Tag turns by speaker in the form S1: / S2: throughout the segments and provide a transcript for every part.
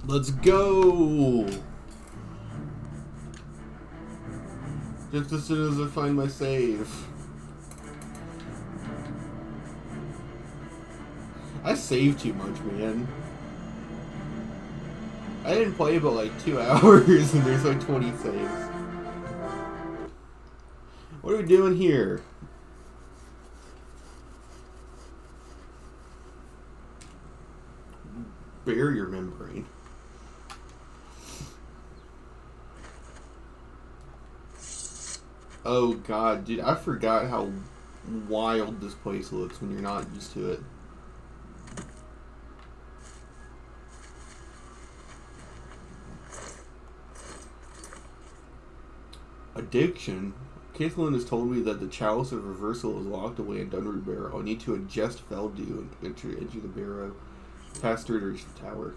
S1: Let's go! Just as soon as I find my save. I save too much, man. I didn't play about like 2 hours and there's like 20 saves. What are we doing here? Barrier membrane. Oh god, dude, I forgot how wild this place looks when you're not used to it. Addiction. Caitlin has told me that the chalice of reversal is locked away in Dunwoody Barrow. I need to ingest Feldew and enter the barrow. Past her to reach the tower.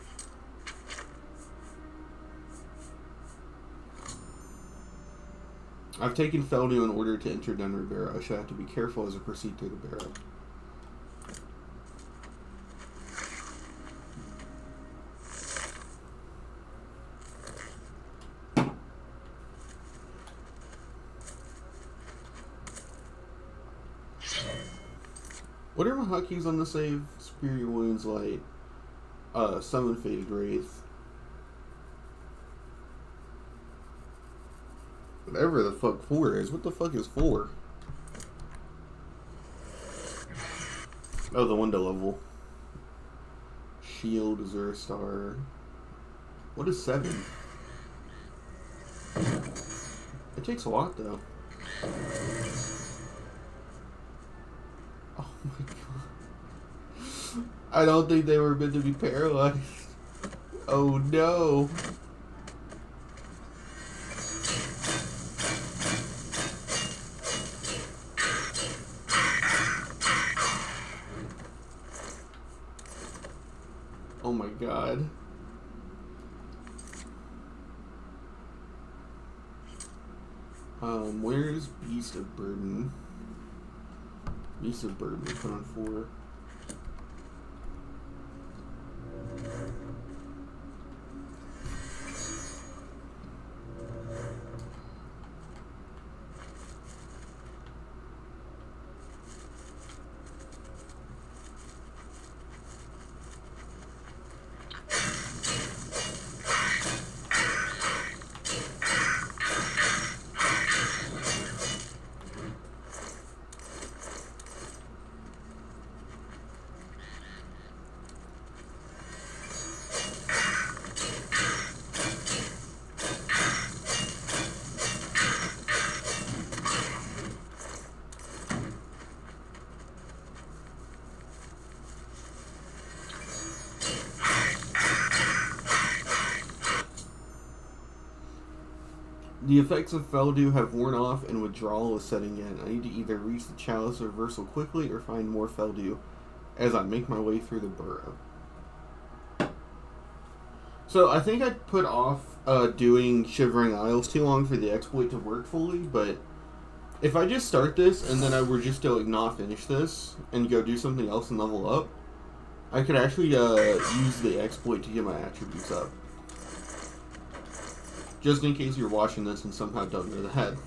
S1: I've taken Feldew in order to enter Dunwoody Barrow. I shall have to be careful as I proceed through the barrow. What are my hotkeys on the save? Superior Wounds Light. Summon Faded Wraith. Whatever the fuck 4 is. What the fuck is 4? Oh, the window level. Shield, Azure Star. What is 7? It takes a lot, though. Oh my god. I don't think they were meant to be paralyzed. Oh no. Oh my god. Where's Beast of Burden? Beast of Burden, put on 4. The effects of Feldew have worn off and withdrawal is setting in. I need to either reach the chalice reversal quickly or find more Feldew as I make my way through the burrow. So I think I put off doing Shivering Isles too long for the exploit to work fully, but if I just start this and then I were just to like not finish this and go do something else and level up, I could actually use the exploit to get my attributes up. Just in case you're watching this and somehow don't know that.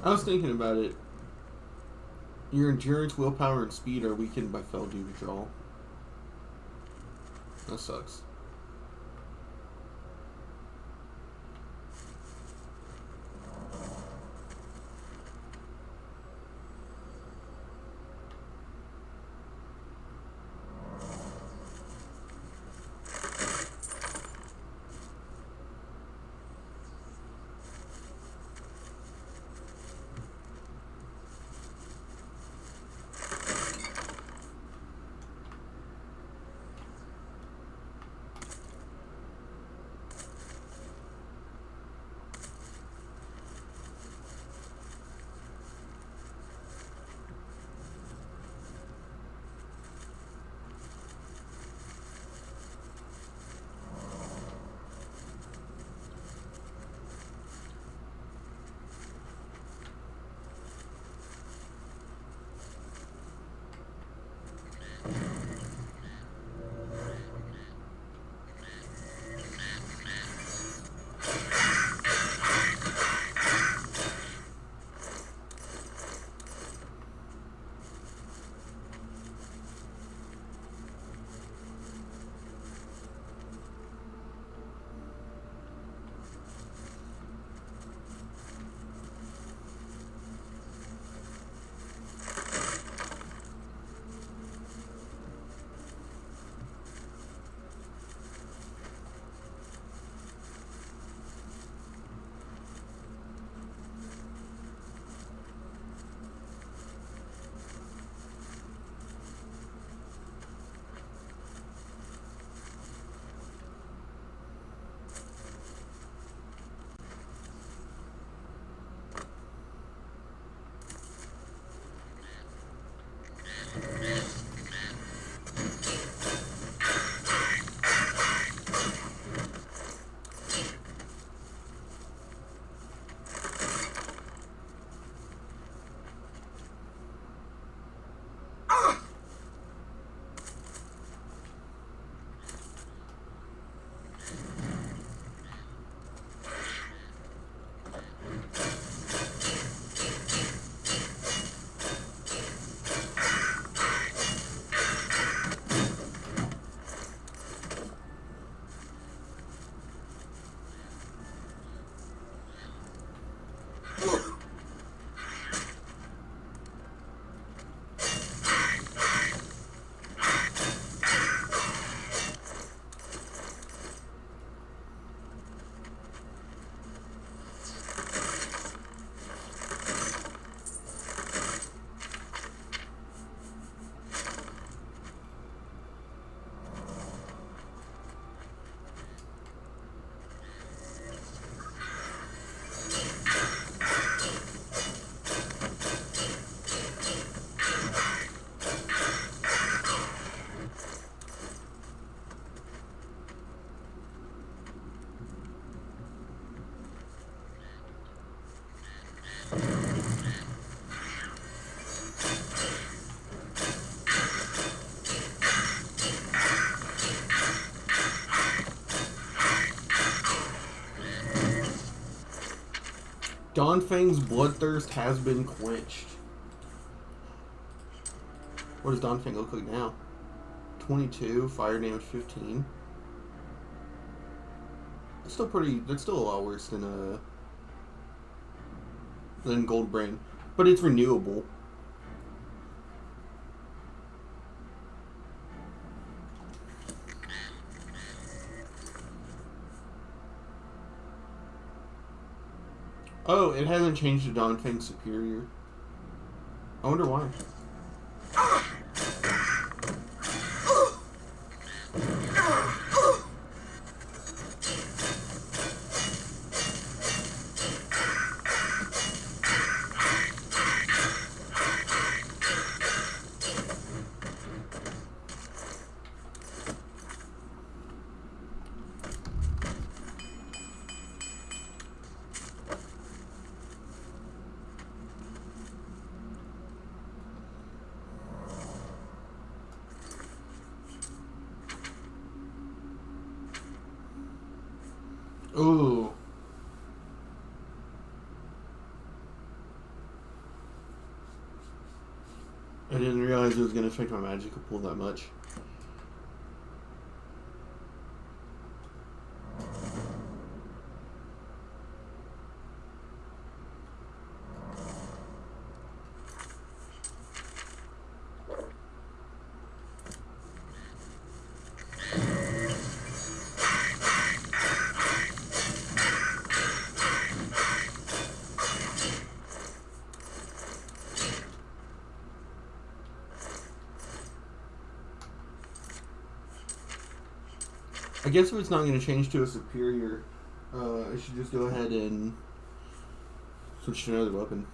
S1: I was thinking about it. Your endurance, willpower, and speed are weakened by fell due withdrawal. That sucks. Dawnfang's bloodthirst has been quenched. What does Dawnfang look like now? 22, fire damage 15. That's still pretty. That's still a lot worse than Goldbrain, but it's renewable. Oh, it hasn't changed to Dawnfang Superior. I wonder why. Ooh. I didn't realize it was going to affect my magical pool that much. I guess if it's not going to change to a superior, I should just go ahead and switch to another weapon.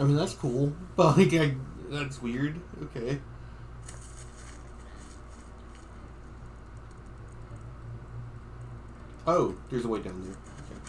S1: I mean, that's cool, but like, that's weird. Okay. Oh, there's a way down there. Okay.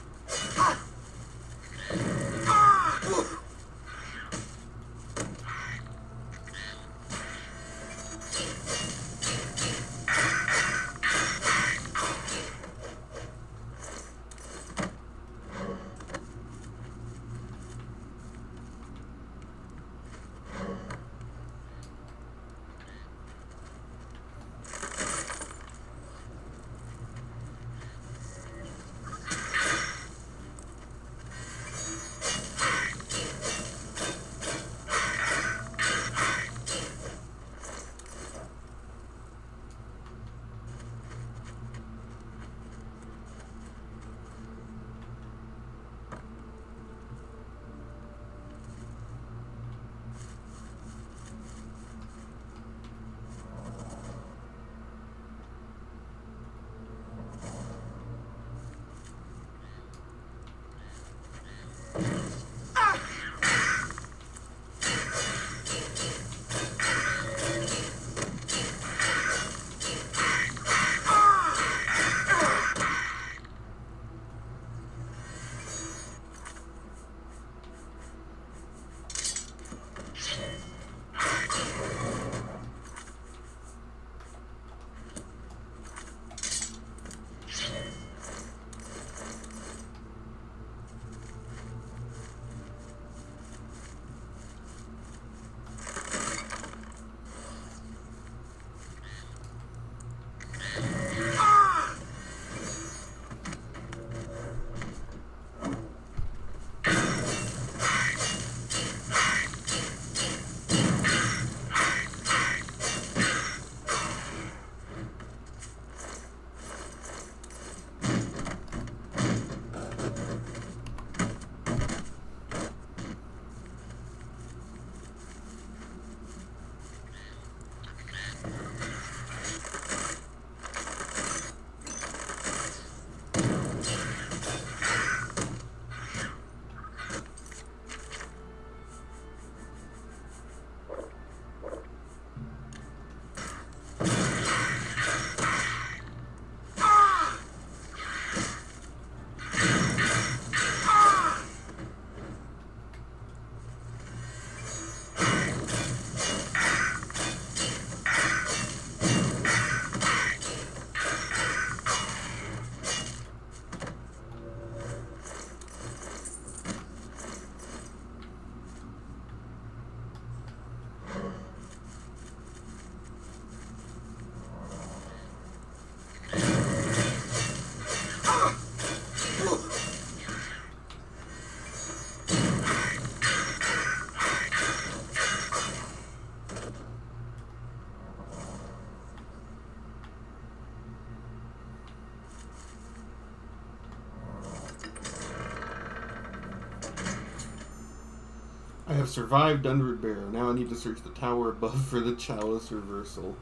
S1: I have survived Underwood Barrow. Now I need to search the tower above for the chalice reversal.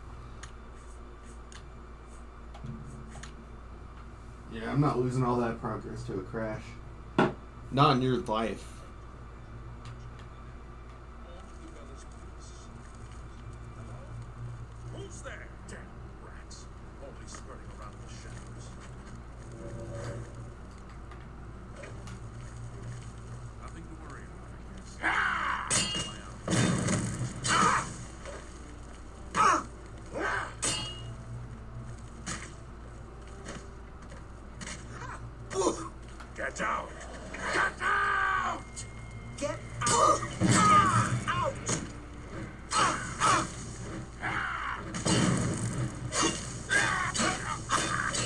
S1: Yeah, I'm not losing all that progress to a crash. Not in your life.
S2: Who's there? Damn rats. Only skirting around the shadows. Nothing to worry about, I guess. Get out! Get out!
S3: Get out!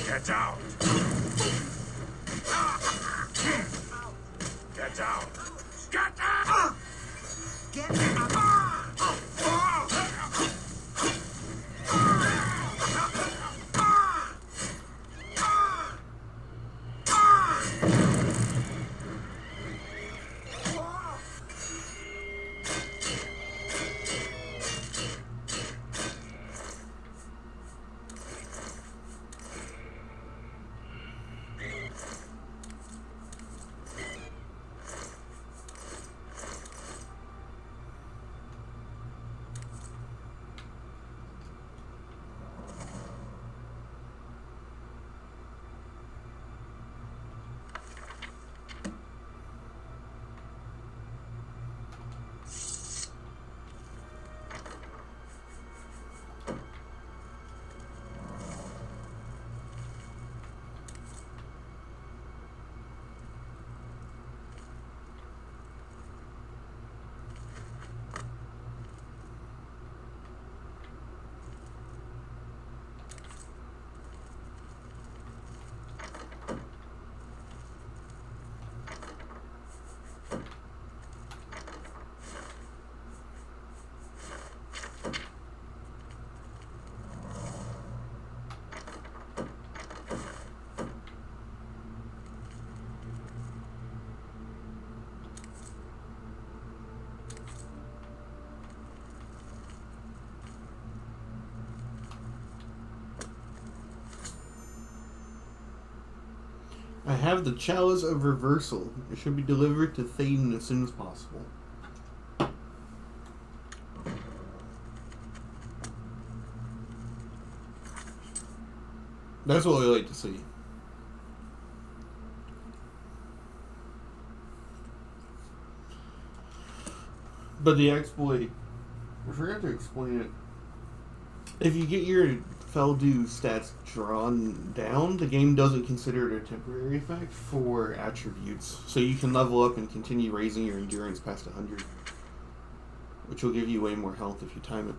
S3: Get out!
S2: Get out! Get out! Get out!
S3: Get out!
S1: I have the Chalice of Reversal. It should be delivered to Thaden as soon as possible. That's what we like to see. But the exploit, I forgot to explain it. If you get your Feldu stats drawn down, the game doesn't consider it a temporary effect for attributes. So you can level up and continue raising your endurance past 100. Which will give you way more health if you time it.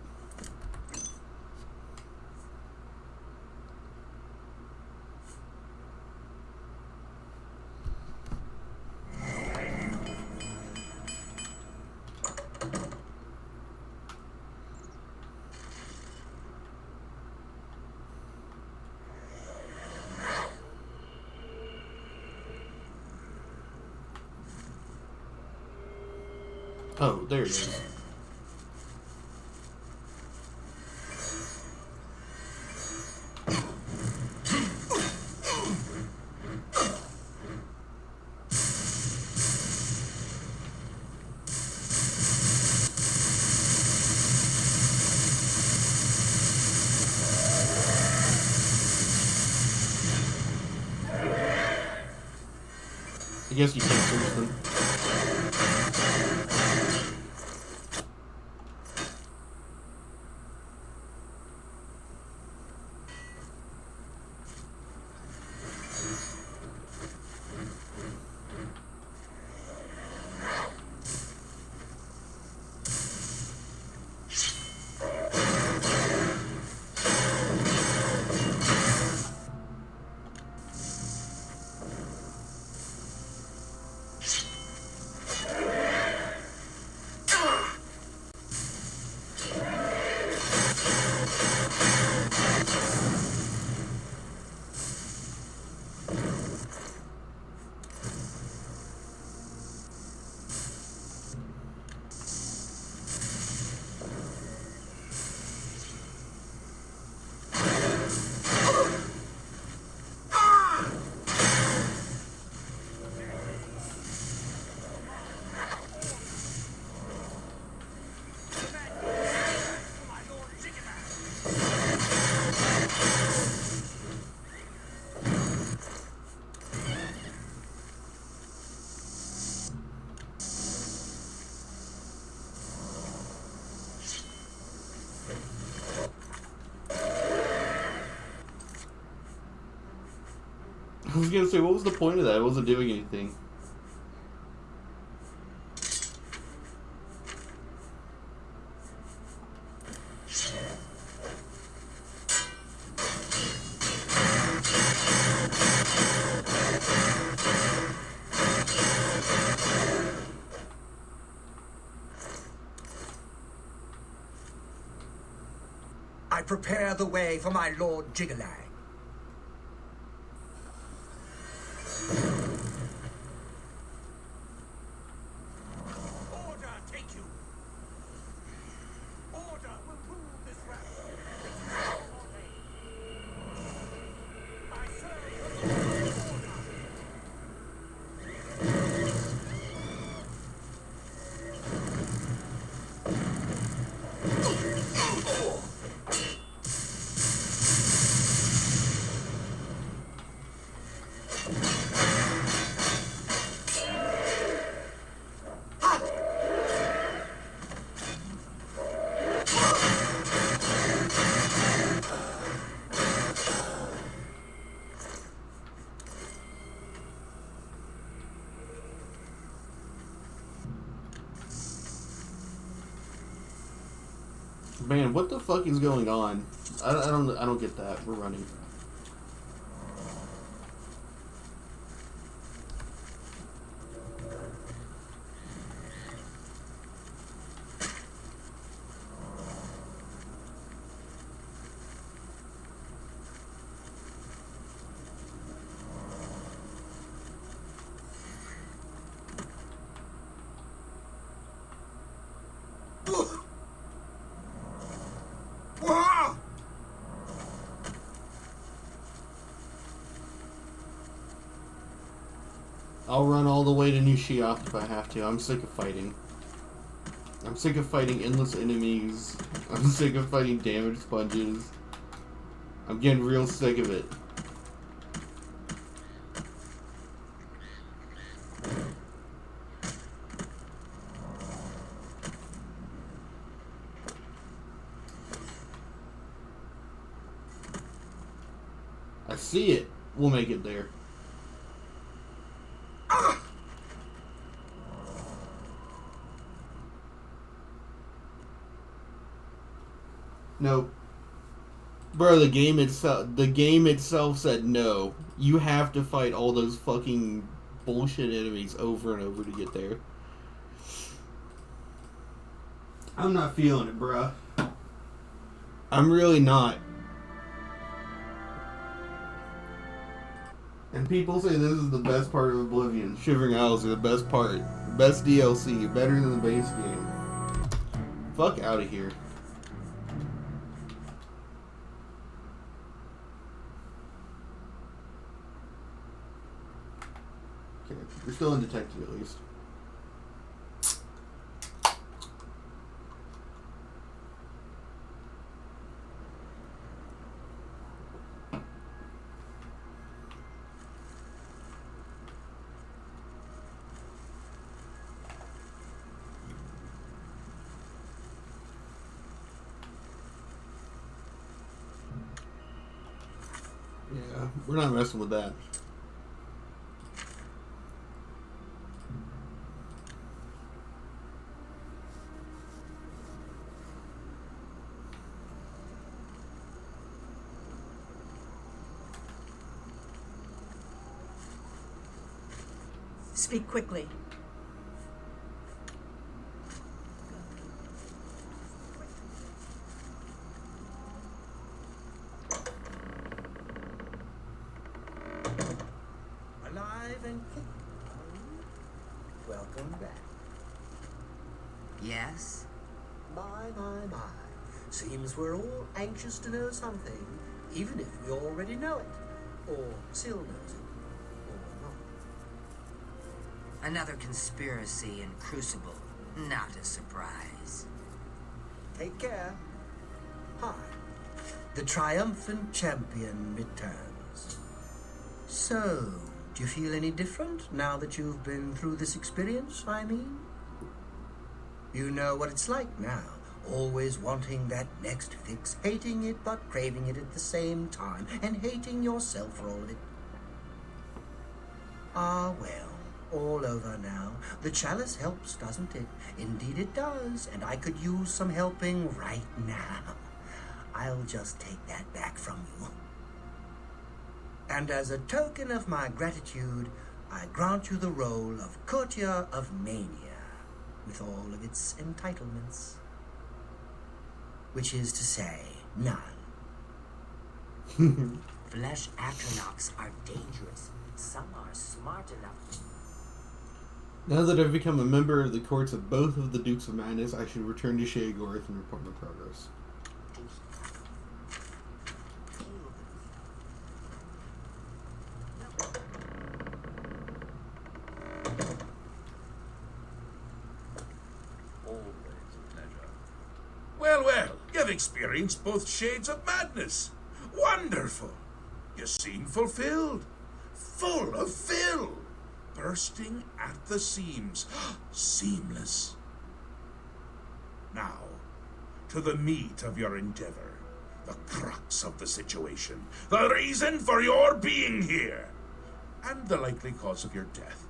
S1: Oh, there it is. I guess you can't search them. I was gonna say, what was the point of that? It wasn't doing anything.
S3: I prepare the way for my Lord Jiggalai.
S2: Order take you. Order will rule this realm. I serve order.
S1: Man, what the fuck is going on? I don't get that. We're running. I'll run all the way to New Shiath if I have to. I'm sick of fighting. I'm sick of fighting endless enemies. I'm sick of fighting damage sponges. I'm getting real sick of it. I see it. We'll make it there. No. Bro, the game itself said no. You have to fight all those fucking bullshit enemies over and over to get there. I'm not feeling it, bruh. I'm really not. And people say this is the best part of Oblivion. Shivering Isles are the best part. The best DLC. Better than the base game. Fuck out of here. Okay, we're still in detective at least. Yeah, we're not messing with that.
S4: Speak quickly.
S3: Alive and kicking. Welcome back.
S5: Yes?
S3: My. Seems we're all anxious to know something, even if we already know it, or Syl knows it, or not.
S5: Another conspiracy in Crucible. Not a surprise.
S3: Take care. Hi. The triumphant champion returns. So, do you feel any different now that you've been through this experience, I mean? You know what it's like now. Always wanting that next fix, hating it but craving it at the same time, and hating yourself for all of it. Ah, well, all over now. The chalice helps, doesn't it? Indeed it does, and I could use some helping right now. I'll just take that back from you. And as a token of my gratitude, I grant you the role of Courtier of Mania, with all of its entitlements. Which is to say, none.
S5: Flesh astronauts are dangerous. Some are smart enough.
S1: Now that I've become a member of the courts of both of the Dukes of Madness, I should return to Sheogorath and report my progress.
S2: Well, you've experienced both shades of madness. Wonderful. You seem fulfilled. Full of fill. Bursting at the seams. Seamless. Now, to the meat of your endeavor. The crux of the situation. The reason for your being here. And the likely cause of your death.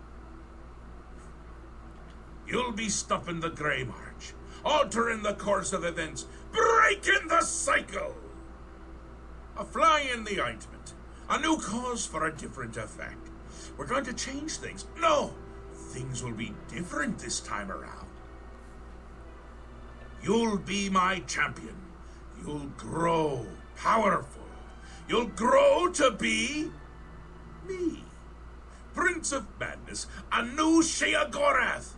S2: You'll be stopping the Grey March. Altering the course of events, breaking the cycle. A fly in the ointment, a new cause for a different effect. We're going to change things. No, things will be different this time around. You'll be my champion. You'll grow powerful. You'll grow to be me. Prince of Madness, a new Sheogorath.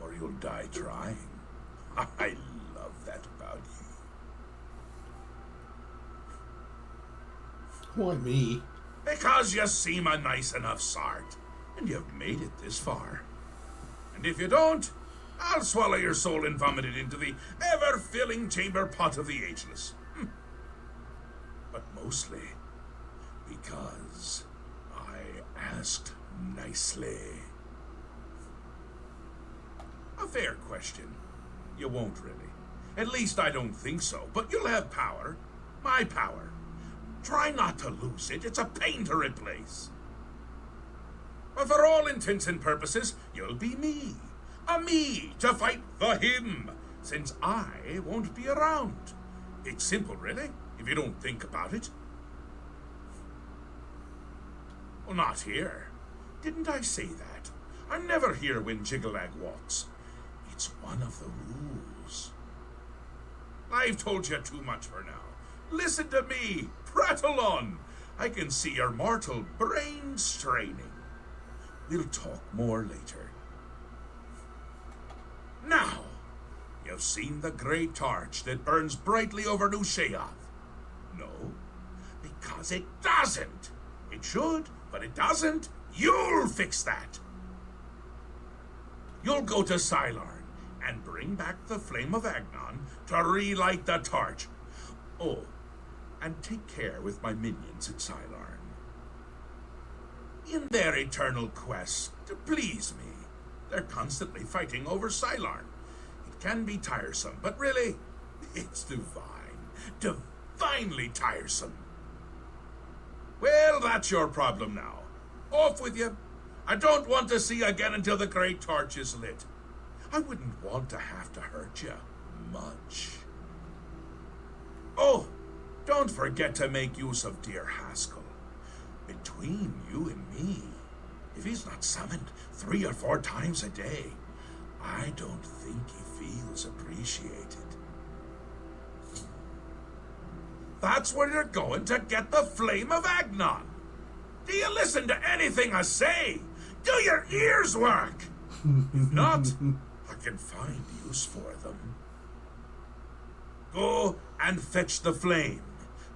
S2: Or you'll die trying. I love that about you.
S1: Why me?
S2: Because you seem a nice enough sort. And you've made it this far. And if you don't, I'll swallow your soul and vomit it into the ever-filling chamber pot of the ageless. But mostly because I asked nicely. A fair question. You won't really. At least I don't think so. But you'll have power. My power. Try not to lose it. It's a pain to replace. But for all intents and purposes, you'll be me. A me to fight the him, since I won't be around. It's simple, really, if you don't think about it. Well, not here. Didn't I say that? I'm never here when Jiggalag walks. It's one of the rules. I've told you too much for now. Listen to me. Prattle on. I can see your mortal brain straining. We'll talk more later. Now, you've seen the great torch that burns brightly over New Sheoth. No, because it doesn't. It should, but it doesn't. You'll fix that. You'll go to Cylorn and bring back the flame of Agnon to relight the torch. Oh, and take care with my minions at Cylorn. In their eternal quest to please me, they're constantly fighting over Cylorn. It can be tiresome, but really, it's divine. Divinely tiresome. Well, that's your problem now. Off with you. I don't want to see you again until the great torch is lit. I wouldn't want to have to hurt you much. Oh, don't forget to make use of dear Haskell. Between you and me, if he's not summoned 3 or 4 times a day, I don't think he feels appreciated. That's where you're going to get the flame of Agnon. Do you listen to anything I say? Do your ears work? If not, I can find use for them. Go and fetch the flame.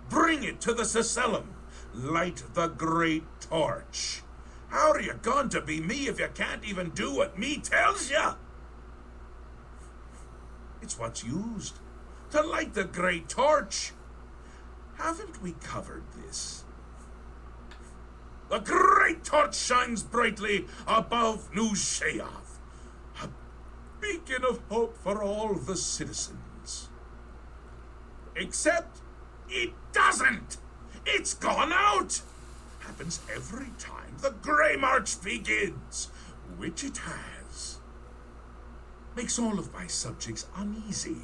S2: Bring it to the Cecellum. Light the great torch. How are you going to be me if you can't even do what me tells you? It's what's used to light the great torch. Haven't we covered this? The great torch shines brightly above New Sheoth, a beacon of hope for all the citizens. Except it doesn't. It's gone out. Happens every time the Grey March begins, which it has. Makes all of my subjects uneasy,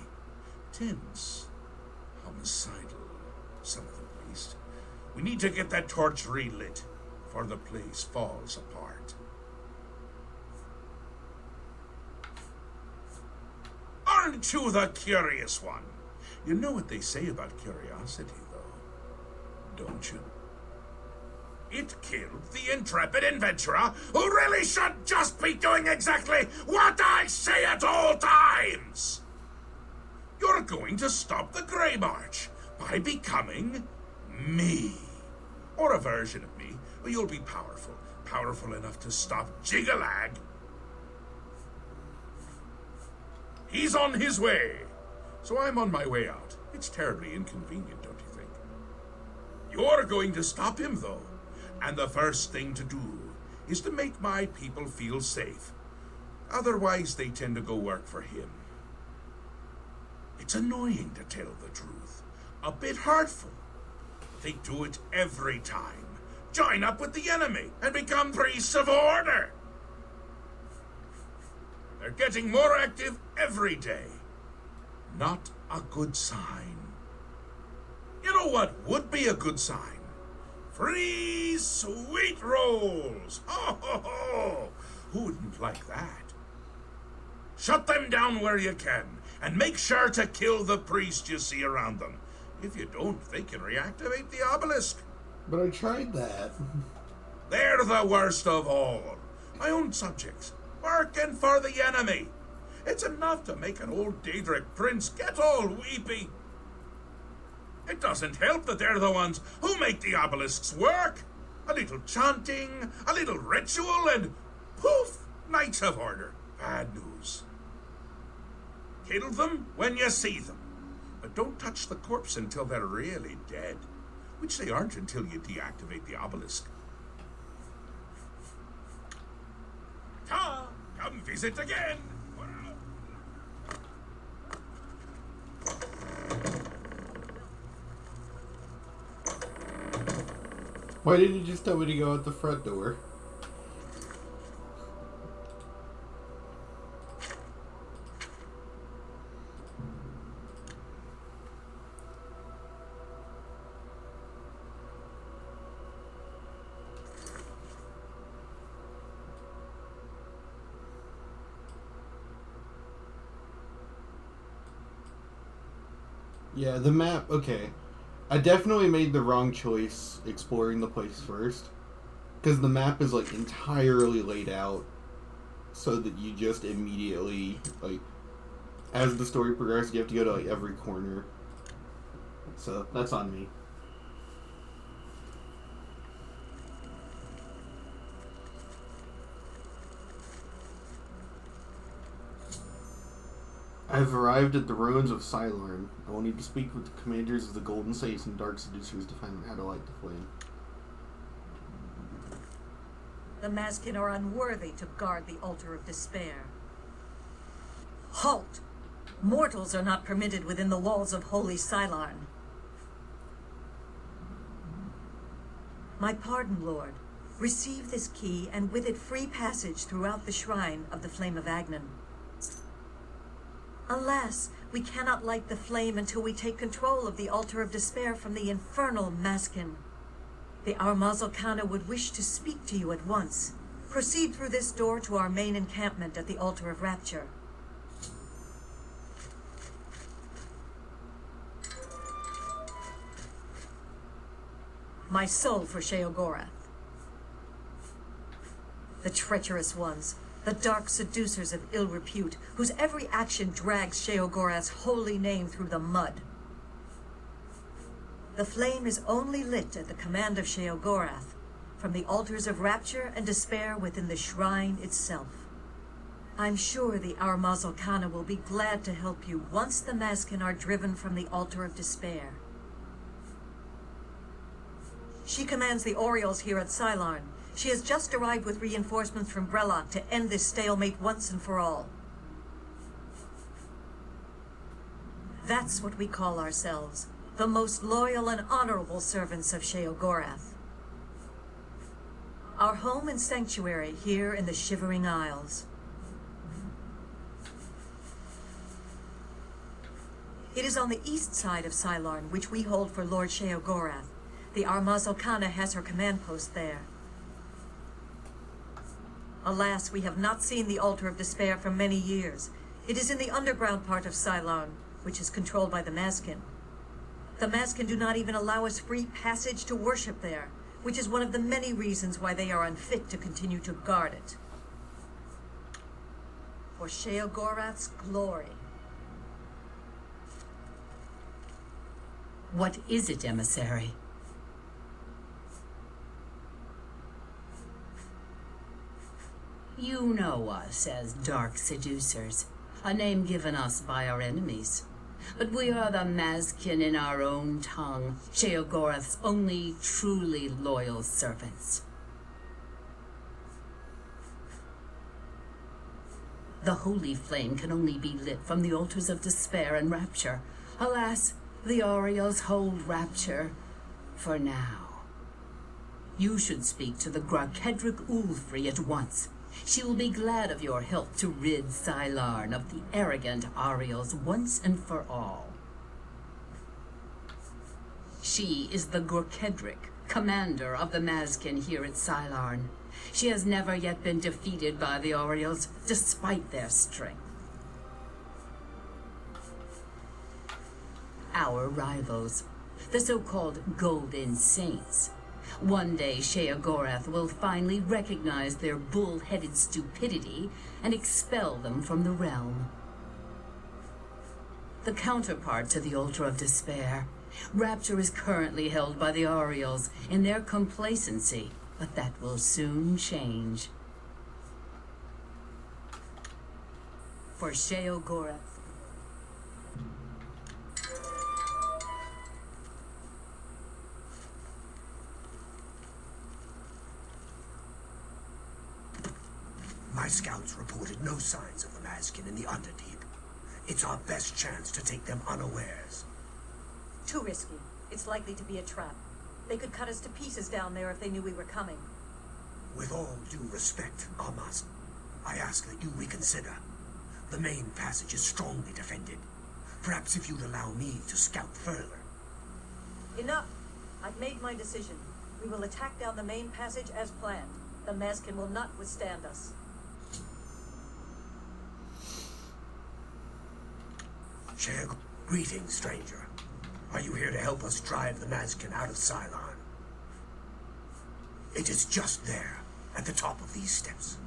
S2: tense, homicidal, some of them at least. We need to get that torch relit, for the place falls apart. Aren't you the curious one? You know what they say about curiosity, though, don't you? It killed the intrepid adventurer who really should just be doing exactly what I say at all times! You're going to stop the Grey March by becoming me. Or a version of me. You'll be powerful. Powerful enough to stop Jiggalag. He's on his way. So I'm on my way out. It's terribly inconvenient, don't you think? You're going to stop him, though. And the first thing to do is to make my people feel safe. Otherwise, they tend to go work for him. It's annoying, to tell the truth. A bit hurtful. They do it every time. Join up with the enemy and become priests of order. They're getting more active every day. Not a good sign. You know what would be a good sign? Free sweet rolls! Ho, ho, ho! Who wouldn't like that? Shut them down where you can, and make sure to kill the priest you see around them. If you don't, they can reactivate the obelisk.
S1: But I tried that.
S2: They're the worst of all. My own subjects, working for the enemy. It's enough to make an old Daedric prince get all weepy. It doesn't help that they're the ones who make the obelisks work. A little chanting, a little ritual, and poof! Knights of Order. Bad news. Kill them when you see them. But don't touch the corpse until they're really dead. Which they aren't until you deactivate the obelisk. Ta! Come visit again!
S1: Why didn't you just tell me to go out the front door? Yeah, the map, okay. I definitely made the wrong choice exploring the place first. Because the map is, like, entirely laid out so that you just immediately, like, as the story progresses, you have to go to, like, every corner. So, that's on me. I've arrived at the ruins of Cylorn. I will need to speak with the commanders of the Golden Saints and Dark Seducers to find out how to light the flame.
S4: The Mazkin are unworthy to guard the Altar of Despair. Halt! Mortals are not permitted within the walls of Holy Cylorn. My pardon, Lord. Receive this key, and with it free passage throughout the shrine of the Flame of Agnan. Alas, we cannot light the flame until we take control of the Altar of Despair from the infernal Mazkin. The Armazel Khana would wish to speak to you at once. Proceed through this door to our main encampment at the Altar of Rapture. My soul for Sheogorath. The treacherous ones. The dark seducers of ill repute, whose every action drags Sheogorath's holy name through the mud. The flame is only lit at the command of Sheogorath, from the altars of rapture and despair within the shrine itself. I'm sure the Armazel Khana will be glad to help you once the Mazkin are driven from the altar of despair. She commands the Orioles here at Cylorn. She has just arrived with reinforcements from Brellock to end this stalemate once and for all. That's what we call ourselves, the most loyal and honorable servants of Sheogorath. Our home and sanctuary here in the Shivering Isles. It is on the east side of Cylorn, which we hold for Lord Sheogorath. The Armazel Khana has her command post there. Alas, we have not seen the Altar of Despair for many years. It is in the underground part of Cylorn, which is controlled by the Mazkin. The Mazkin do not even allow us free passage to worship there, which is one of the many reasons why they are unfit to continue to guard it. For Sheogorath's glory.
S6: What is it, emissary? You know us as Dark Seducers, a name given us by our enemies. But we are the Mazkin in our own tongue, Sheogorath's only truly loyal servants. The holy flame can only be lit from the altars of despair and rapture. Alas, the Orioles hold rapture for now. You should speak to the Grakedric Ulfri at once. She will be glad of your help to rid Cylorn of the arrogant Orioles once and for all. She is the Grakedric, commander of the Mazkin here at Cylorn. She has never yet been defeated by the Orioles, despite their strength. Our rivals, the so-called Golden Saints. One day, Sheogorath will finally recognize their bull-headed stupidity and expel them from the realm. The counterpart to the Altar of Despair, Rapture is currently held by the Ariels in their complacency, but that will soon change. For Sheogorath.
S3: My scouts reported no signs of the Mazkin in the Underdeep. It's our best chance to take them unawares.
S4: Too risky. It's likely to be a trap. They could cut us to pieces down there if they knew we were coming.
S3: With all due respect, Almas, I ask that you reconsider. The main passage is strongly defended. Perhaps if you'd allow me to scout further.
S4: Enough! I've made my decision. We will attack down the main passage as planned. The Mazkin will not withstand us.
S3: Greetings, stranger. Are you here to help us drive the Mazkin out of Cylon? It is just there, at the top of these steps.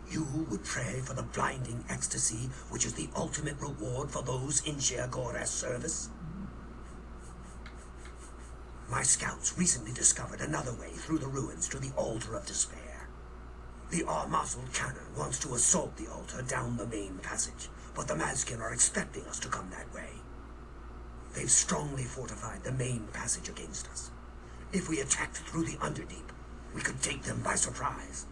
S3: You would pray for the blinding ecstasy, which is the ultimate reward for those in Sheogorath's service? My scouts recently discovered another way through the ruins to the Altar of Despair. The Armasul cannon wants to assault the altar down the main passage, but the Mazkin are expecting us to come that way. They've strongly fortified the main passage against us. If we attacked through the Underdeep, we could take them by surprise.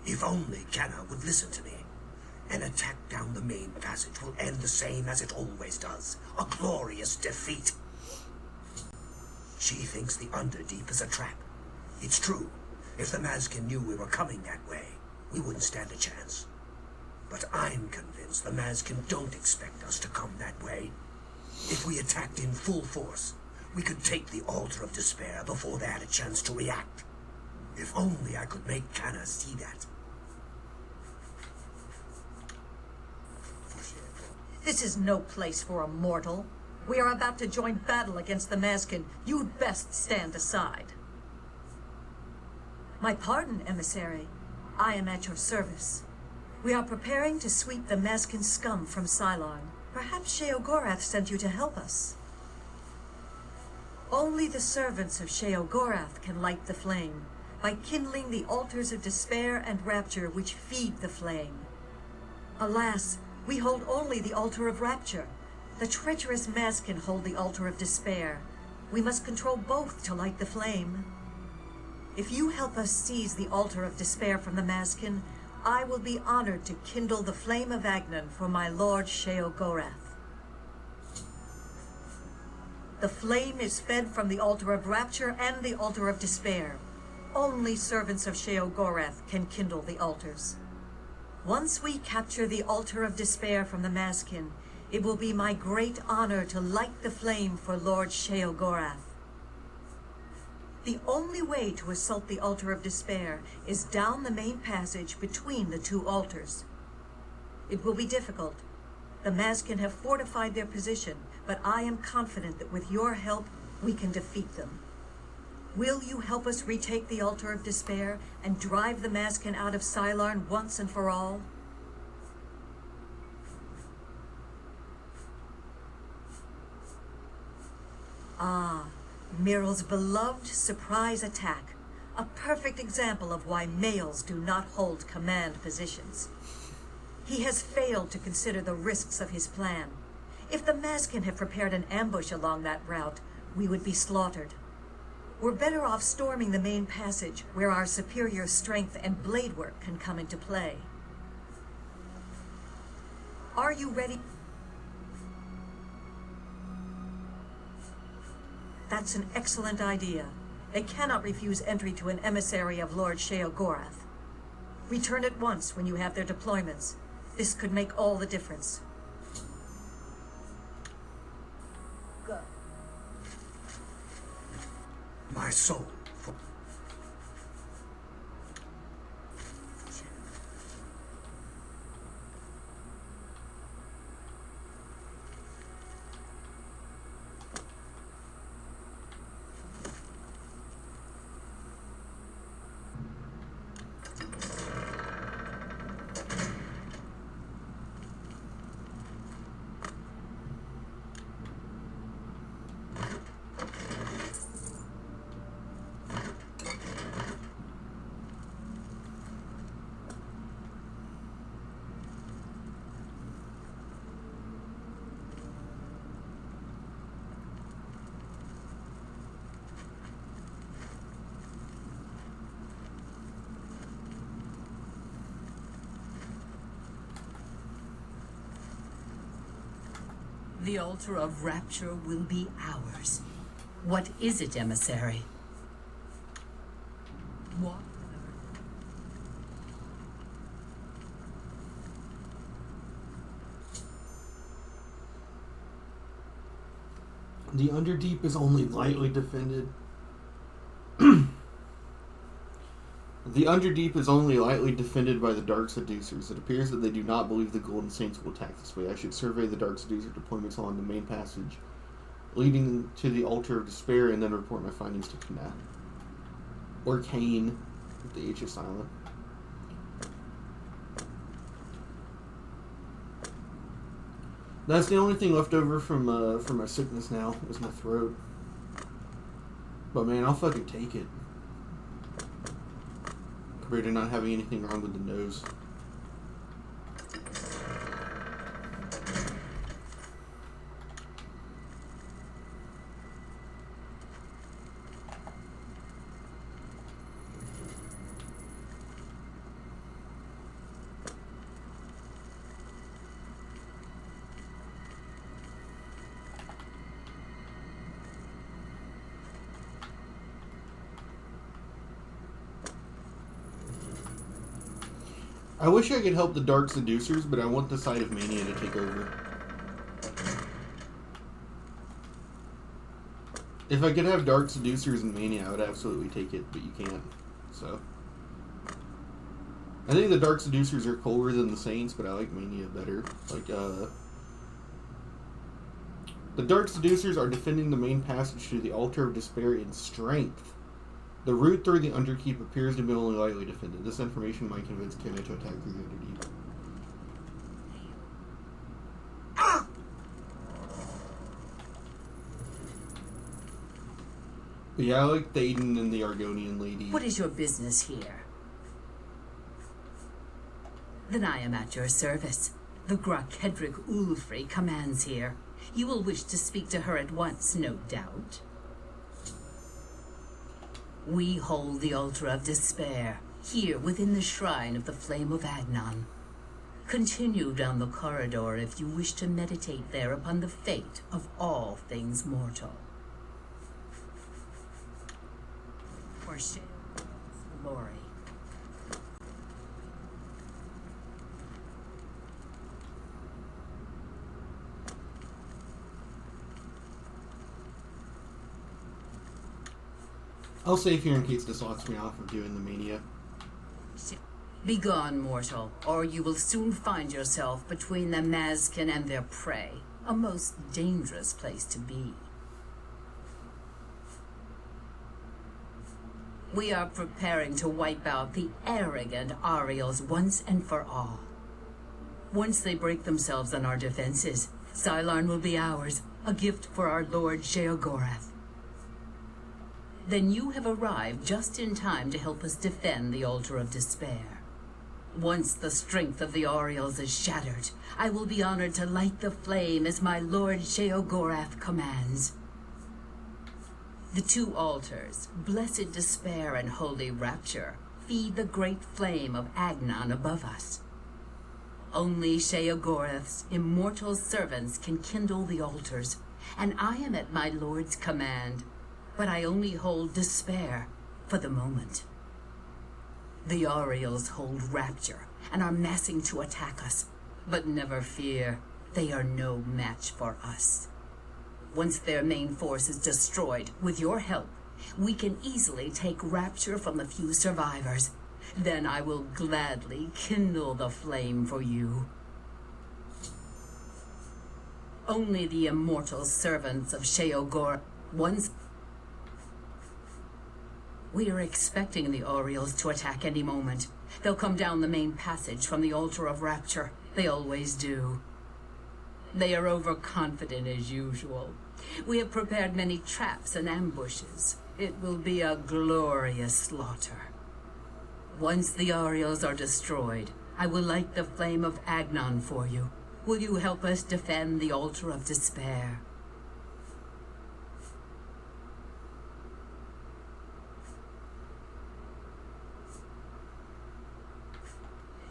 S3: If only Kenna would listen to me. An attack down the main passage will end the same as it always does. A glorious defeat. She thinks the Underdeep is a trap. It's true. If the Mazkin knew we were coming that way, we wouldn't stand a chance. But I'm convinced the Mazkin don't expect us to come that way. If we attacked in full force, we could take the Altar of Despair before they had a chance to react. If only I could make Kanna see that.
S4: This is no place for a mortal. We are about to join battle against the Mazkin. You'd best stand aside. My pardon, emissary. I am at your service. We are preparing to sweep the Mazkin scum from Cylon. Perhaps Sheogorath sent you to help us. Only the servants of Sheogorath can light the flame, by kindling the altars of despair and rapture which feed the flame. Alas, we hold only the altar of rapture. The treacherous Mazkin hold the altar of despair. We must control both to light the flame. If you help us seize the altar of despair from the Mazkin, I will be honored to kindle the flame of Agnan for my lord Sheogorath. The flame is fed from the altar of rapture and the altar of despair. Only servants of Sheogorath can kindle the altars. Once we capture the altar of despair from the Mazkin, it will be my great honor to light the flame for Lord Sheogorath. The only way to assault the altar of despair is down the main passage between the two altars. It will be difficult. The Mazkin have fortified their position, but I am confident that with your help, we can defeat them. Will you help us retake the altar of despair and drive the Mazkin out of Cylon once and for all? Ah, Miral's beloved surprise attack. A perfect example of why males do not hold command positions. He has failed to consider the risks of his plan. If the Mazkin had prepared an ambush along that route, we would be slaughtered. We're better off storming the main passage, where our superior strength and blade work can come into play. Are you ready? That's an excellent idea. They cannot refuse entry to an emissary of Lord Sheogorath. Return at once when you have their deployments. This could make all the difference. Go.
S3: My soul.
S6: The altar of rapture will be ours. What is it, emissary? What?
S1: The Underdeep is only lightly defended. The Underdeep is only lightly defended by the Dark Seducers. It appears that they do not believe the Golden Saints will attack this way. I should survey the Dark Seducer deployments along the main passage leading to the Altar of Despair and then report my findings to Knapp. Or Kane, if the H is silent. That's the only thing left over from my sickness now, is my throat. But man, I'll fucking take it. Compared to not having anything wrong with the nose. I wish I could help the Dark Seducers, but I want the side of Mania to take over. If I could have Dark Seducers and Mania, I would absolutely take it, but you can't. So I think the Dark Seducers are cooler than the Saints, but I like Mania better. Like, the Dark Seducers are defending the main passage to the Altar of Despair in strength. The route through the Underkeep appears to be only lightly defended. This information might convince Kenna to attack through the Underkeep. But yeah, I like Thaden and the Argonian lady.
S6: What is your business here? Then I am at your service. The Grok Hedrick Ulfri commands here. You will wish to speak to her at once, no doubt. We hold the Altar of Despair, here within the Shrine of the Flame of Agnon. Continue down the corridor if you wish to meditate there upon the fate of all things mortal. For Sheol's glory.
S1: I'll save here in case this locks me off of doing the Mania.
S6: Begone, mortal, or you will soon find yourself between the Mazkin and their prey. A most dangerous place to be. We are preparing to wipe out the arrogant Ariels once and for all. Once they break themselves on our defenses, Xylarn will be ours, a gift for our Lord Sheogorath. Then you have arrived just in time to help us defend the Altar of Despair. Once the strength of the Ariels is shattered, I will be honored to light the flame as my Lord Sheogorath commands. The two altars, Blessed Despair and Holy Rapture, feed the great flame of Agnon above us. Only Sheogorath's immortal servants can kindle the altars, and I am at my Lord's command. But I only hold Despair for the moment. The Ariels hold Rapture and are massing to attack us. But never fear, they are no match for us. Once their main force is destroyed, with your help, we can easily take Rapture from the few survivors. Then I will gladly kindle the flame for you. Only the immortal servants of Sheogor once... We are expecting the Ariels to attack any moment. They'll come down the main passage from the Altar of Rapture. They always do. They are overconfident as usual. We have prepared many traps and ambushes. It will be a glorious slaughter. Once the Ariels are destroyed, I will light the flame of Agnon for you. Will you help us defend the Altar of Despair?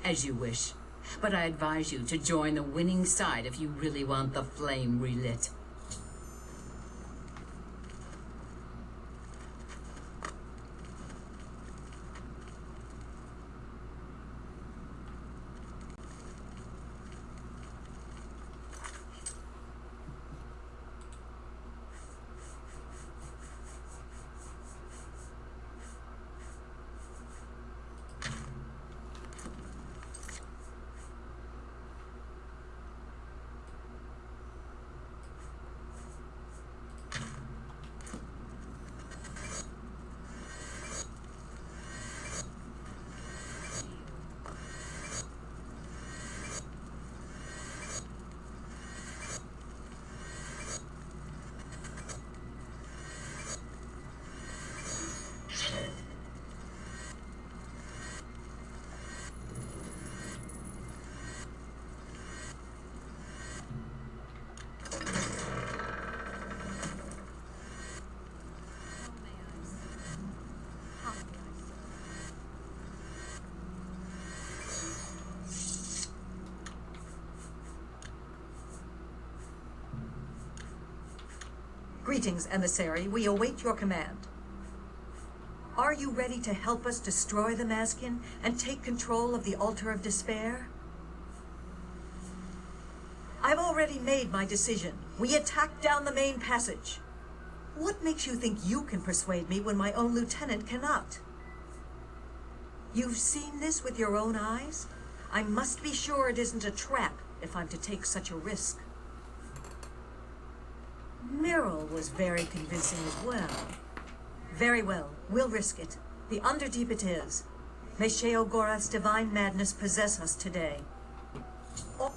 S6: As you wish. but I advise you to join the winning side if you really want the flame relit.
S4: Greetings, emissary. We await your command. Are you ready to help us destroy the Maskin and take control of the Altar of Despair? I've already made my decision. We attack down the main passage. What makes you think you can persuade me when my own lieutenant cannot? You've seen this with your own eyes? I must be sure it isn't a trap if I'm to take such a risk. Meryl was very convincing as well. Very well, we'll risk it. The Underdeep it is. May Sheogorath's divine madness possess us today. Oh.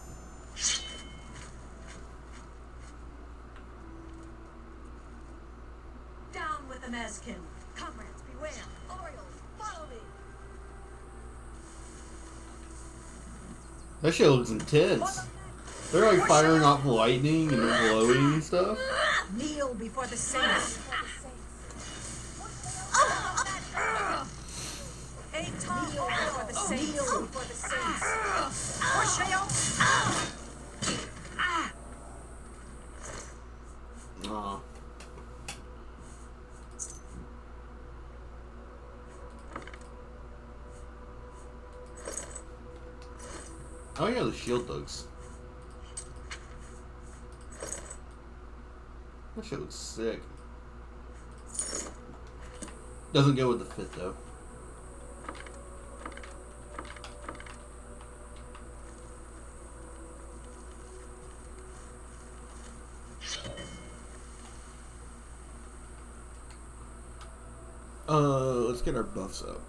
S4: Down with the Maskin. Comrades, beware. Oriole, follow me.
S1: That shit looks intense. They're like firing off lightning and glowing and stuff.
S4: Kneel before the saints. Kneel before the saints. Kneel before the saints.
S1: Aw. Oh yeah, the shield thugs. That shit looks sick. Doesn't go with the fit though. Let's get our buffs up.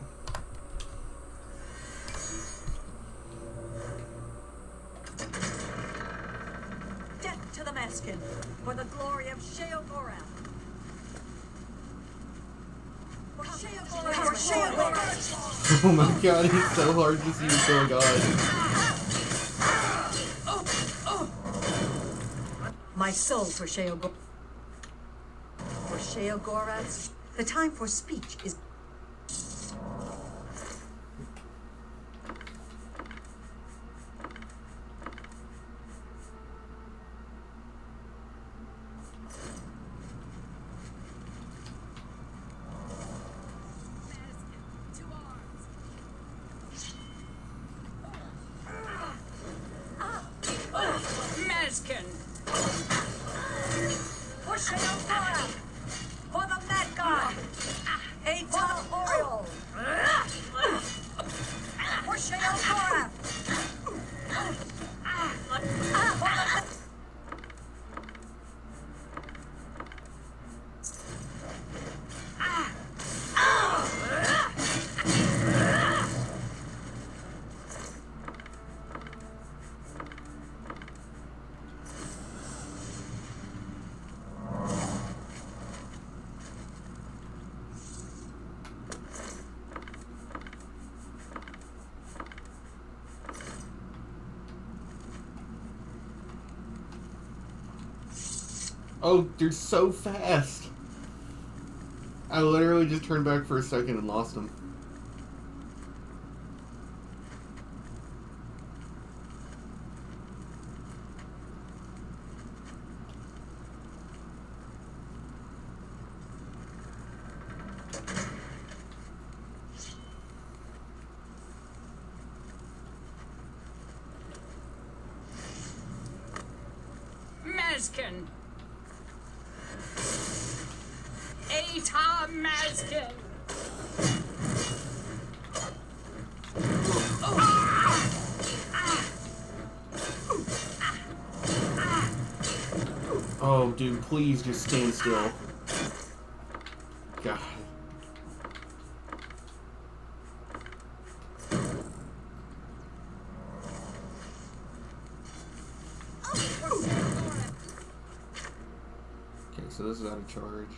S4: Death to the Maskin, for the glory of Sheogorath. For Sheogorath.
S1: Oh my god, it's so hard to see what's going on.
S4: My soul for Sheogorath. For Sheogorath, the time for speech is...
S6: Maskin!
S4: For Sheogorath! For the Mad God! Aton Oriole! For Sheogorath!
S1: Oh, they're so fast. I literally just turned back for a second and lost them.
S6: Maskin! Ata Maskin!
S1: Oh, dude, please just stand still. God. Okay, so this is out of charge.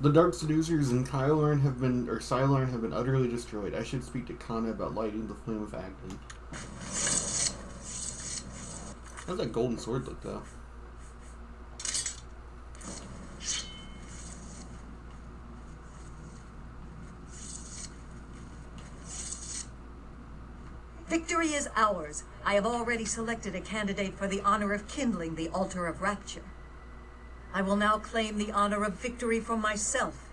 S1: The Dark Seducers and Cylorn have been utterly destroyed. I should speak to Kana about lighting the flame of Agni. How's that golden sword look, though?
S4: Victory is ours. I have already selected a candidate for the honor of kindling the altar of rapture. I will now claim the honor of victory for myself,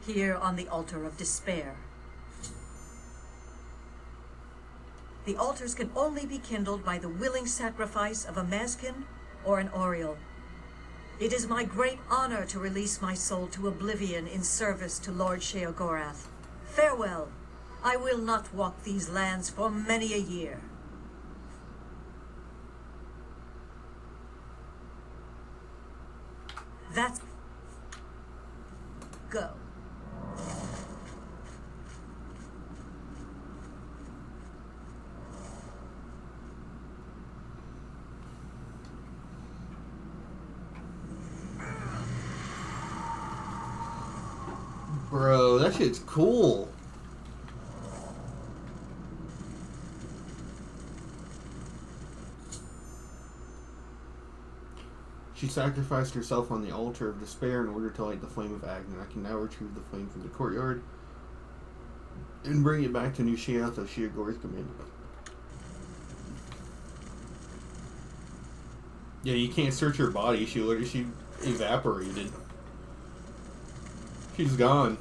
S4: here on the altar of despair. The altars can only be kindled by the willing sacrifice of a Maskin or an Oriole. It is my great honor to release my soul to Oblivion in service to Lord Sheogorath. Farewell. I will not walk these lands for many a year. That's... Go.
S1: Bro, that shit's cool. She sacrificed herself on the altar of despair in order to light the flame of Agni. I can now retrieve the flame from the courtyard and bring it back to New Sheoth as Sheogorath commanded. Yeah, you can't search her body. She evaporated. She's gone.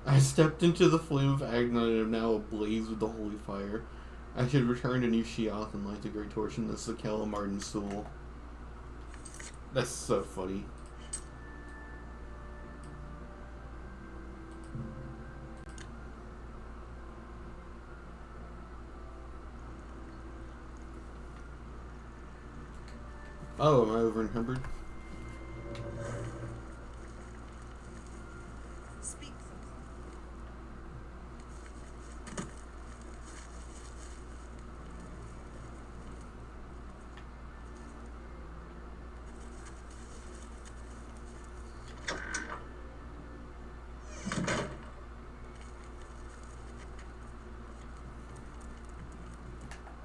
S1: I stepped into the flame of Agni and am now ablaze with the holy fire. I should return to New Sheoth and light the great torch in the Sakela Martin soul. That's so funny. Oh, am I over encumbered?
S4: Speak.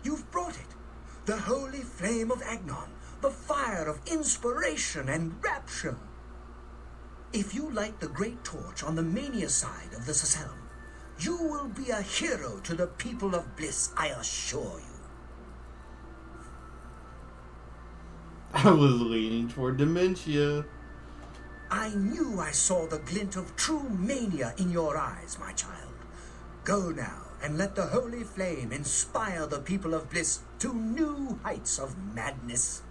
S3: You've brought it. The holy flame of Agnon. The fire of inspiration and rapture. If you light the great torch on the mania side of the Sacellum, you will be a hero to the people of Bliss, I assure you.
S1: I was leaning toward dementia.
S3: I knew I saw the glint of true mania in your eyes, my child. Go now and let the holy flame inspire the people of Bliss to new heights of madness.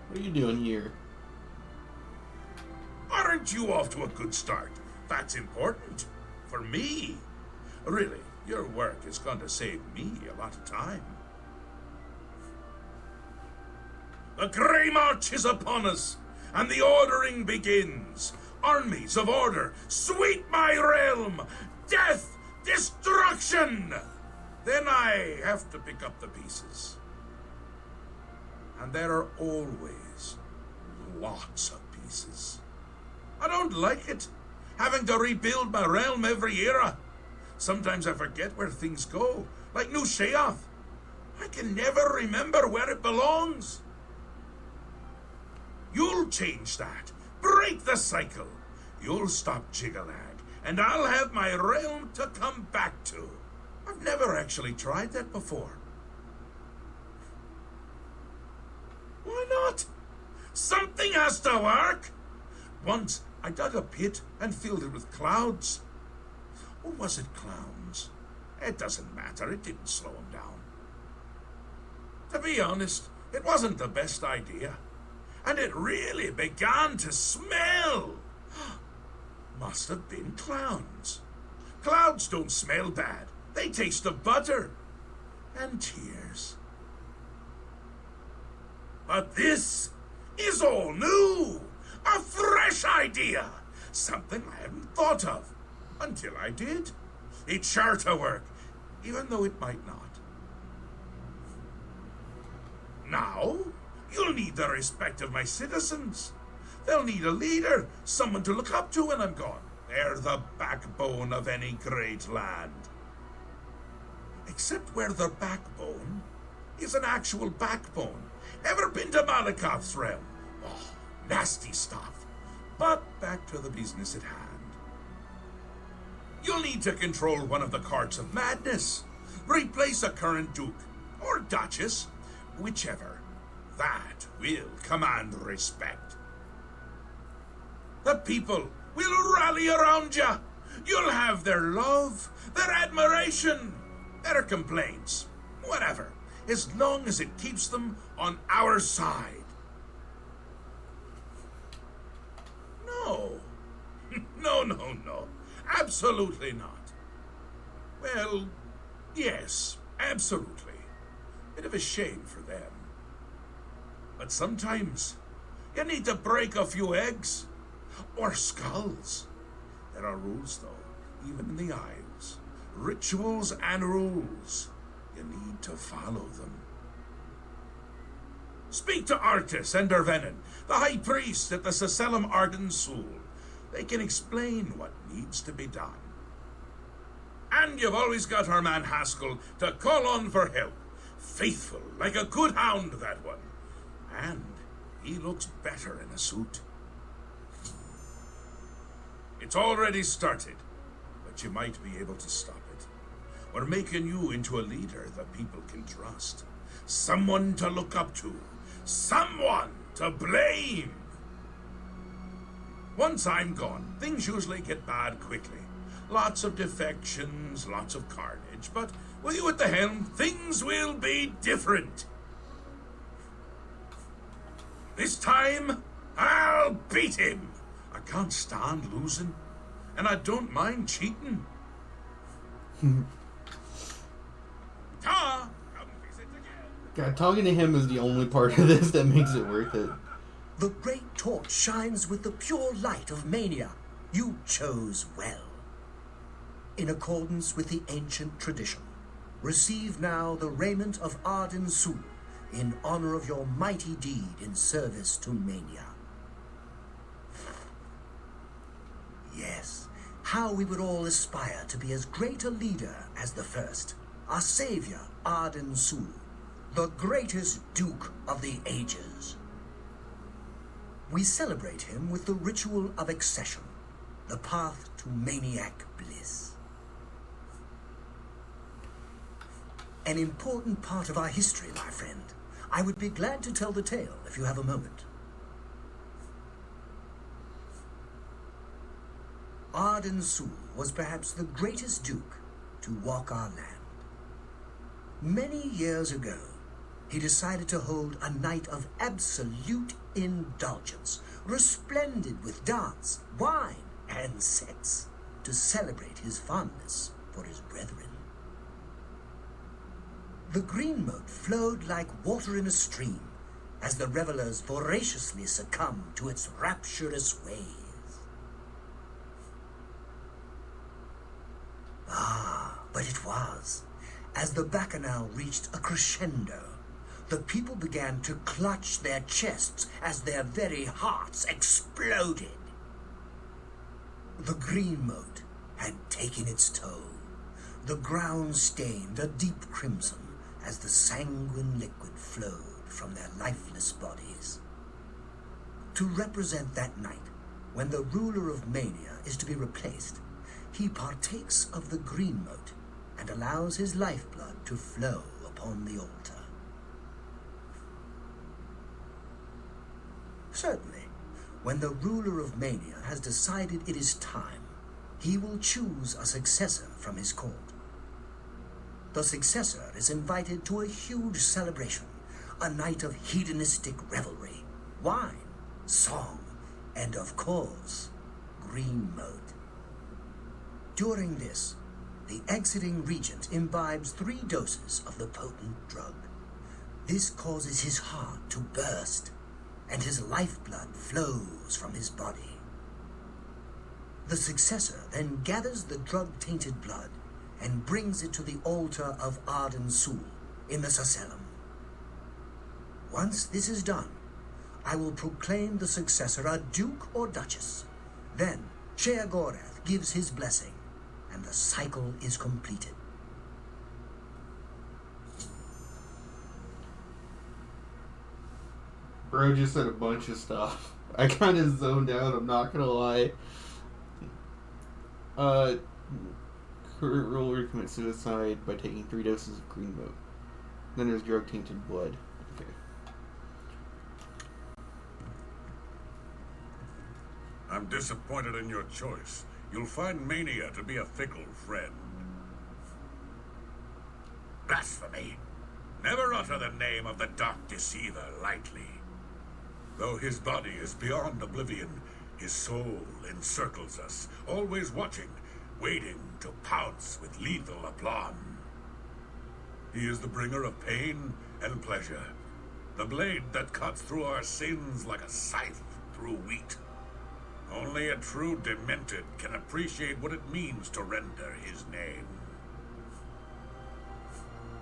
S1: What are you doing here?
S2: Aren't you off to a good start? That's important. For me. Really, your work is going to save me a lot of time. The Grey March is upon us, and the ordering begins. Armies of order, sweep my realm! Death! Destruction! Then I have to pick up the pieces. And there are always lots of pieces. I don't like it, having to rebuild my realm every era. Sometimes I forget where things go, like New Sheoth. I can never remember where it belongs. You'll change that. Break the cycle. You'll stop Jiggalag, and I'll have my realm to come back to. I've never actually tried that before. Why not? Something has to work. Once I dug a pit and filled it with clouds. Or was it clowns? It doesn't matter. It didn't slow him down. To be honest, it wasn't the best idea. And it really began to smell. Must have been clowns. Clouds don't smell bad. They taste of butter and tears. But this is all new. A fresh idea. Something I hadn't thought of. Until I did. It's sure to work, even though it might not. Now, you'll need the respect of my citizens. They'll need a leader, someone to look up to when I'm gone. They're the backbone of any great land. Except where the backbone is an actual backbone. Ever been to Malakoth's realm? Oh, nasty stuff. But back to the business at hand. You'll need to control one of the carts of madness. Replace a current duke, or duchess, whichever. That will command respect. The people will rally around you. You'll have their love, their admiration, their complaints, whatever, as long as it keeps them on our side. No. No. Absolutely not. Well, yes, absolutely. Bit of a shame for them. But sometimes you need to break a few eggs or skulls. There are rules, though, even in the Isles. Rituals and rules. You need to follow them. Speak to Artis and Dervenin, the High Priest at the Sacellum Arden Sul. They can explain what needs to be done. And you've always got our man Haskell to call on for help. Faithful, like a good hound, that one. And he looks better in a suit. It's already started, but you might be able to stop it. We're making you into a leader the people can trust. Someone to look up to. Someone to blame. Once I'm gone, things usually get bad quickly. Lots of defections, lots of carnage, but with you at the helm, things will be different. This time, I'll beat him. I can't stand losing, and I don't mind cheating. Ta! Come visit again.
S1: God, talking to him is the only part of this that makes it worth it.
S3: The great torch shines with the pure light of mania. You chose well. In accordance with the ancient tradition, receive now the raiment of Arden Sul in honor of your mighty deed in service to mania. Yes, how we would all aspire to be as great a leader as the first, our savior, Arden Sul, the greatest Duke of the ages. We celebrate him with the ritual of accession, the path to maniac bliss. An important part of our history, my friend. I would be glad to tell the tale if you have a moment. Arden Sul was perhaps the greatest duke to walk our land. Many years ago, he decided to hold a night of absolute indulgence, resplendent with dance, wine, and sex, to celebrate his fondness for his brethren. The green moat flowed like water in a stream as the revelers voraciously succumbed to its rapturous ways. But it was, as the bacchanal reached a crescendo, the people began to clutch their chests as their very hearts exploded. The green moat had taken its toll, the ground stained a deep crimson as the sanguine liquid flowed from their lifeless bodies. To represent that night, when the ruler of mania is to be replaced, he partakes of the green moat and allows his lifeblood to flow upon the altar. Certainly, when the ruler of mania has decided it is time, he will choose a successor from his court. The successor is invited to a huge celebration, a night of hedonistic revelry, wine, song, and of course, green moat. During this, the exiting regent imbibes 3 doses of the potent drug. This causes his heart to burst, and his lifeblood flows from his body. The successor then gathers the drug-tainted blood and brings it to the altar of Arden Sul in the Sacellum. Once this is done, I will proclaim the successor a duke or duchess. Then Sheogorath gives his blessing, and the cycle is completed.
S1: Bro just said a bunch of stuff. I kind of zoned out, I'm not gonna lie. Current ruler commits suicide by taking 3 doses of green moat. Then there's drug-tainted blood. Okay.
S2: I'm disappointed in your choice. You'll find mania to be a fickle friend. Blasphemy! Never utter the name of the Dark Deceiver lightly. Though his body is beyond oblivion, his soul encircles us, always watching, waiting to pounce with lethal aplomb. He is the bringer of pain and pleasure, the blade that cuts through our sins like a scythe through wheat. Only a true demented can appreciate what it means to render his name.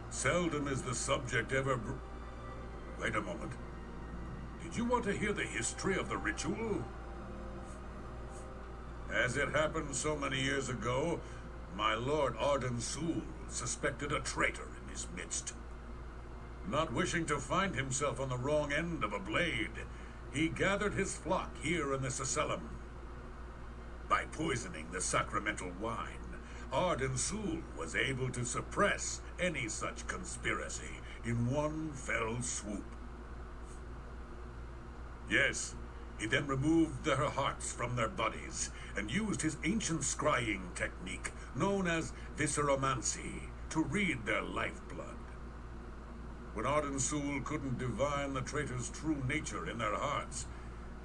S2: Seldom is the subject ever Wait a moment. Did you want to hear the history of the ritual? As it happened so many years ago, my lord Arden Sul suspected a traitor in his midst. Not wishing to find himself on the wrong end of a blade, he gathered his flock here in the Sacellum. By poisoning the sacramental wine, Arden Sul was able to suppress any such conspiracy in one fell swoop. Yes, He then removed their hearts from their bodies and used his ancient scrying technique known as visceromancy to read their lifeblood. When Ardensul couldn't divine the traitors' true nature in their hearts,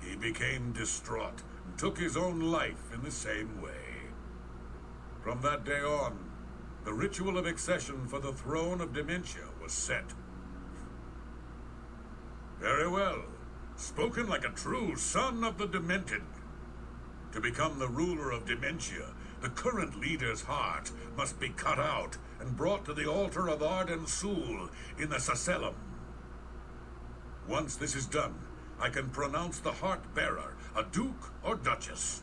S2: he became distraught and took his own life in the same way. From that day on, the ritual of accession for the throne of Dementia was set. Very well. Spoken like a true son of the Demented. To become the ruler of Dementia, the current leader's heart must be cut out and brought to the altar of Ardensul in the Sacellum. Once this is done, I can pronounce the heart-bearer a duke or duchess.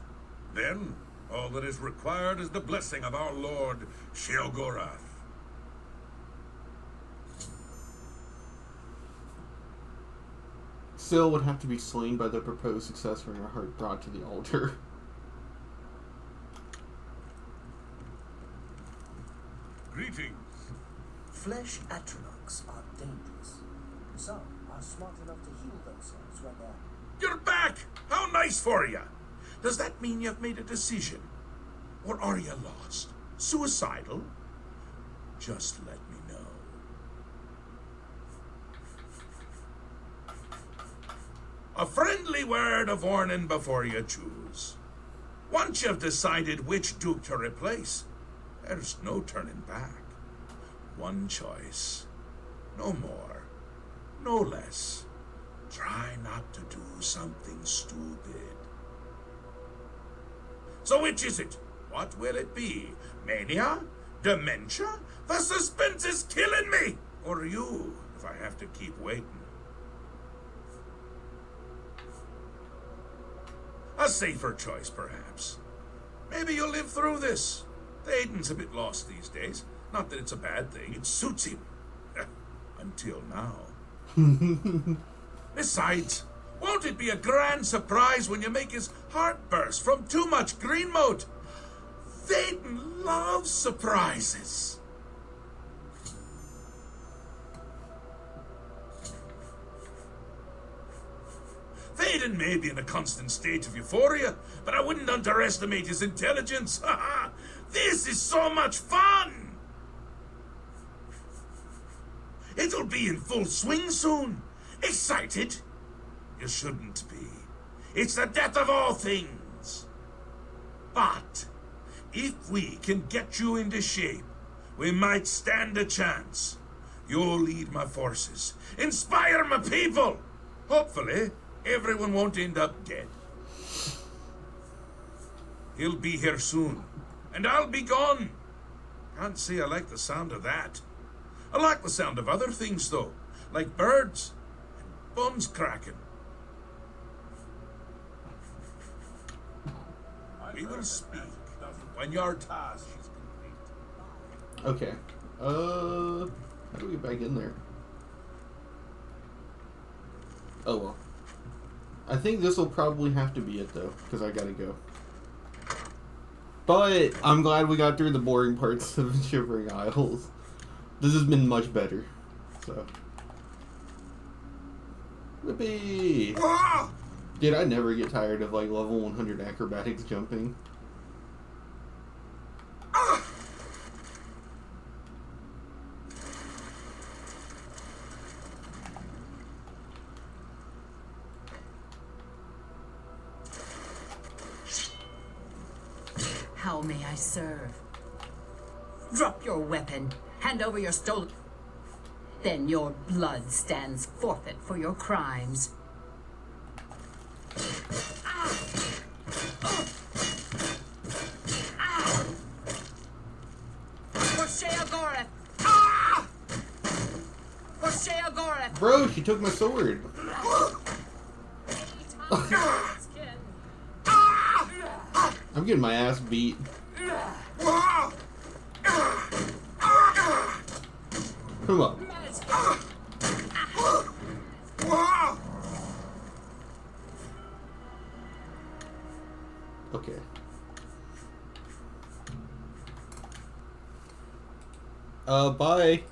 S2: Then, all that is required is the blessing of our lord, Sheogorath.
S1: Syl would have to be slain by the proposed successor and her heart brought to the altar.
S2: Greetings.
S3: Flesh Atronachs are dangerous. Some are smart enough to heal themselves when they're...
S2: You're back! How nice for you! Does that mean you've made a decision? Or are you lost? Suicidal? Just let me know. A friendly word of warning before you choose. Once you've decided which duke to replace, there's no turning back. One choice. No more. No less. Try not to do something stupid. So which is it? What will it be? Mania? Dementia? The suspense is killing me! Or you, if I have to keep waiting. A safer choice, perhaps. Maybe you'll live through this. Aiden's a bit lost these days. Not that it's a bad thing. It suits him. Until now. Besides, won't it be a grand surprise when you make his heart burst from too much green moat? Thaden loves surprises. Thaden may be in a constant state of euphoria, but I wouldn't underestimate his intelligence. This is so much fun! It'll be in full swing soon. Excited? You shouldn't be. It's the death of all things. But if we can get you into shape, we might stand a chance. You'll lead my forces, inspire my people. Hopefully, everyone won't end up dead. He'll be here soon, and I'll be gone. Can't say I like the sound of that. I like the sound of other things, though, like birds and bones cracking. We will speak when your task is complete.
S1: Okay. How do we get back in there? Oh well. I think this will probably have to be it though, because I gotta go. But I'm glad we got through the boring parts of Shivering Isles. This has been much better. So. Whippy!
S2: Ah!
S1: Dude, I never get tired of like level 100 acrobatics jumping.
S2: Ah!
S6: How may I serve? Drop your weapon. Hand over your stolen... Then your blood stands forfeit for your crimes. For Sheogorath! For Sheogorath!
S1: Bro, she took my sword. I'm getting my ass beat. Come on. Okay. Bye.